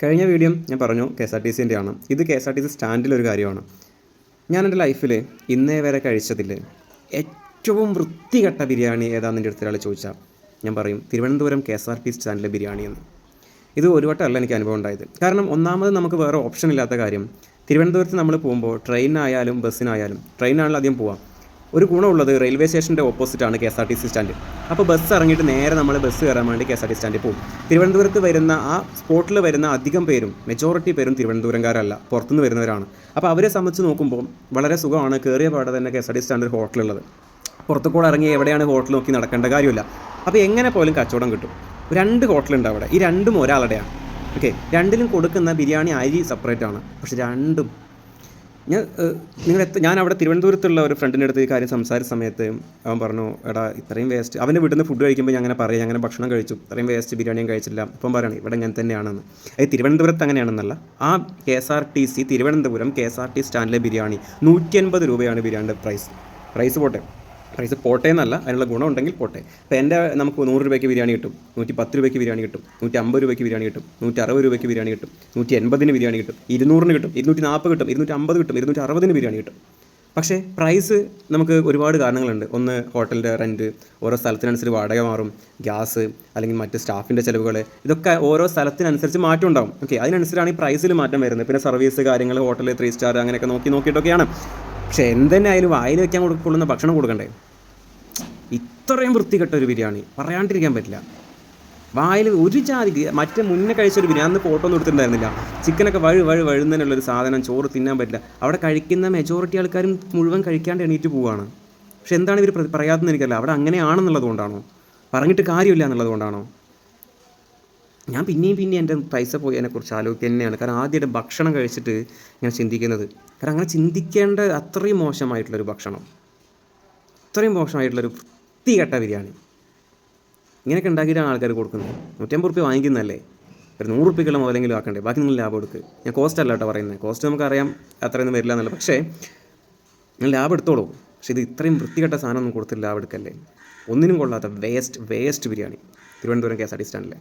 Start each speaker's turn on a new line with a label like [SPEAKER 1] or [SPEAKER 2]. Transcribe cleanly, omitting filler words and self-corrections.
[SPEAKER 1] കഴിഞ്ഞ വീഡിയോ ഞാൻ പറഞ്ഞു KSRTCൻ്റെ ആണ്. ഇത് KSRTC സ്റ്റാൻഡിലൊരു കാര്യമാണ്. ഞാൻ എൻ്റെ ലൈഫിൽ ഇന്നേ വരെ കഴിച്ചതിൽ ഏറ്റവും വൃത്തികെട്ട ബിരിയാണി ഏതാണെന്ന് എൻ്റെ അടുത്ത് ഒരാൾ ചോദിച്ചാൽ ഞാൻ പറയും തിരുവനന്തപുരം KSRTC സ്റ്റാൻഡിലെ ബിരിയാണി എന്ന്. ഇത് ഒരു വട്ടമല്ല എനിക്ക് അനുഭവം ഉണ്ടായത്. കാരണം ഒന്നാമത് നമുക്ക് വേറെ ഓപ്ഷൻ ഇല്ലാത്ത കാര്യം, തിരുവനന്തപുരത്ത് നമ്മൾ പോകുമ്പോൾ ട്രെയിനായാലും ബസ്സിനായാലും, ട്രെയിനാണെങ്കിലും ആദ്യം പോവാം. ഒരു ഗുണമുള്ളത് റെയിൽവേ സ്റ്റേഷൻ്റെ ഓപ്പോസിറ്റാണ് KSRTC സ്റ്റാൻഡ്. അപ്പോൾ ബസ് ഇറങ്ങിയിട്ട് നേരെ നമ്മൾ ബസ് കയറാൻ വേണ്ടി KSRTC സ്റ്റാൻഡിൽ പോകും. തിരുവനന്തപുരത്ത് വരുന്ന ആ സ്പോട്ടിൽ വരുന്ന അധികം പേരും, മെജോറിറ്റി പേരും തിരുവനന്തപുരംകാരല്ല, പുറത്തുനിന്ന് വരുന്നവരാണ്. അപ്പോൾ അവരെ സംബന്ധിച്ച് നോക്കുമ്പോൾ വളരെ സുഖമാണ്. കയറിയ പാടെ തന്നെ KSRTC സ്റ്റാൻഡിൽ ഹോട്ടലുള്ളത്. പുറത്തുകൂടെ ഇറങ്ങി എവിടെയാണ് ഹോട്ടൽ നോക്കി നടക്കേണ്ട കാര്യമില്ല. അപ്പോൾ എങ്ങനെ പോലും കച്ചവടം കിട്ടും. 2 ഹോട്ടലുണ്ട് അവിടെ. ഈ രണ്ടും ഒരാളുടെയാണ്. ഓക്കെ, രണ്ടിലും കൊടുക്കുന്ന ബിരിയാണി അരി സെപ്പറേറ്റ് ആണ്. പക്ഷേ രണ്ടും ഞാൻ അവിടെ തിരുവനന്തപുരത്തുള്ള ഒരു ഫ്രണ്ടിൻ്റെ അടുത്ത് ഈ കാര്യം സംസാരിച്ച സമയത്ത് അവൻ പറഞ്ഞു, എടാ ഇത്രയും വേസ്റ്റ്, അവൻ്റെ വീട്ടിൽ നിന്ന് ഫുഡ് കഴിക്കുമ്പോൾ ഞാൻ അങ്ങനെ പറയാം, അങ്ങനെ ഭക്ഷണം കഴിച്ചു, ഇത്രയും വേസ്റ്റ് ബിരിയാണിയും കഴിച്ചില്ല. അപ്പം പറയണം ഇവിടെ ഞാൻ തന്നെയാണെന്ന്. അത് തിരുവനന്തപുരത്ത് അങ്ങനെയാണെന്നല്ല, ആ KSRTC തിരുവനന്തപുരം KSRTC സ്റ്റാൻഡിലെ ബിരിയാണി 150 രൂപയാണ് ബിരിയാണിയുടെ പ്രൈസ് പോട്ടെ എന്നല്ല, അതിനുള്ള ഗുണം ഉണ്ടെങ്കിൽ പോട്ടെ. ഇപ്പോൾ നമുക്ക് 100 രൂപയ്ക്ക് ബിരിയാണി കിട്ടും, 110 രൂപയ്ക്ക് ബിരിയാണി കിട്ടും, 150 രൂപയ്ക്ക് ബിരിയാണി കിട്ടും, 160 രൂപയ്ക്ക് ബിരിയാണി കിട്ടും, 180 ബിരിയാണി കിട്ടും, 200 കിട്ടും, 240 കിട്ടും, 250 കിട്ടും, 260 ബിരിയാണി കിട്ടും. പക്ഷേ പ്രൈസ് നമുക്ക് ഒരുപാട് കാരണങ്ങളുണ്ട്. ഒന്ന് ഹോട്ടലിൻ്റെ റെൻറ്റ്, ഓരോ സ്ഥലത്തിനനുസരിച്ച് വാടക മാറും, ഗ്യാസ് അല്ലെങ്കിൽ മറ്റ് സ്റ്റാഫിൻ്റെ ചിലവുകൾ, ഇതൊക്കെ ഓരോ സ്ഥലത്തിനനുസരിച്ച് മാറ്റം ഉണ്ടാവും. ഓക്കെ, അതിനനുസരിച്ചാണ് ഈ പ്രൈസിൽ മാറ്റം വരുന്നത്. പിന്നെ സർവീസ് കാര്യങ്ങൾ, ഹോട്ടലിൽ 3 സ്റ്റാർ അങ്ങനെയൊക്കെ നോക്കിയിട്ടൊക്കെയാണ്. പക്ഷേ എന്തെന്നായാലും വായിൽ വയ്ക്കാൻ കൊള്ളുന്ന ഭക്ഷണം കൊടുക്കണ്ടേ. ഇത്രയും വൃത്തികെട്ട ഒരു ബിരിയാണി പറയാണ്ടിരിക്കാൻ പറ്റില്ല. വായിൽ ഒരു ജാതിക്ക് മുന്നേ കഴിച്ചൊരു ബിരിയാണി, അന്ന് ഫോട്ടോ ഒന്നും എടുത്തിട്ടുണ്ടായിരുന്നില്ല. ചിക്കനൊക്കെ വഴുന്നതിനുള്ളൊരു സാധനം, ചോറ് തിന്നാൻ പറ്റില്ല. അവിടെ കഴിക്കുന്ന മെജോറിറ്റി ആൾക്കാരും മുഴുവൻ കഴിക്കാണ്ട് എണീറ്റ് പോവുകയാണ്. പക്ഷെ എന്താണ് ഇവർ പറയാത്തതെന്ന് എനിക്കറിയില്ല. അവിടെ അങ്ങനെയാണെന്നുള്ളത് കൊണ്ടാണോ, പറഞ്ഞിട്ട് കാര്യമില്ല എന്നുള്ളത് കൊണ്ടാണോ? ഞാൻ പിന്നെയും എൻ്റെ പൈസ പോയതിനെക്കുറിച്ച് ആലോചിക്കുക തന്നെയാണ്. കാരണം ആദ്യമായിട്ട് ഭക്ഷണം കഴിച്ചിട്ട് ഞാൻ ചിന്തിക്കുന്നത്, കാരണം അങ്ങനെ ചിന്തിക്കേണ്ട അത്രയും മോശമായിട്ടുള്ളൊരു ഭക്ഷണം, അത്രയും മോശമായിട്ടുള്ളൊരു വൃത്തികെട്ട ബിരിയാണി ഇങ്ങനെയൊക്കെ ഉണ്ടാക്കിയിട്ടാണ് ആൾക്കാർ കൊടുക്കുന്നത്. 150 റുപ്യ വാങ്ങിക്കുന്നതല്ലേ, ഒരു 100 റുപ്യക്കുള്ള മുതലെങ്കിലും ആക്കണ്ടേ. ബാക്കി നിങ്ങൾ ലാഭം എടുക്കുക. ഞാൻ കോസ്റ്റ് അല്ല കേട്ടോ പറയുന്നത്, കോസ്റ്റ് നമുക്കറിയാം അത്രയൊന്നും വരില്ല എന്നല്ല. പക്ഷേ നിങ്ങൾ ലാഭം എടുത്തോളൂ. പക്ഷേ ഇത് ഇത്രയും വൃത്തികെട്ട സാധനം ഒന്നും കൊടുത്തിട്ട് ലാഭം എടുക്കല്ലേ. ഒന്നിനും കൊള്ളാത്ത വേസ്റ്റ് ബിരിയാണി തിരുവനന്തപുരം KSRTC സ്റ്റാൻഡിലെ.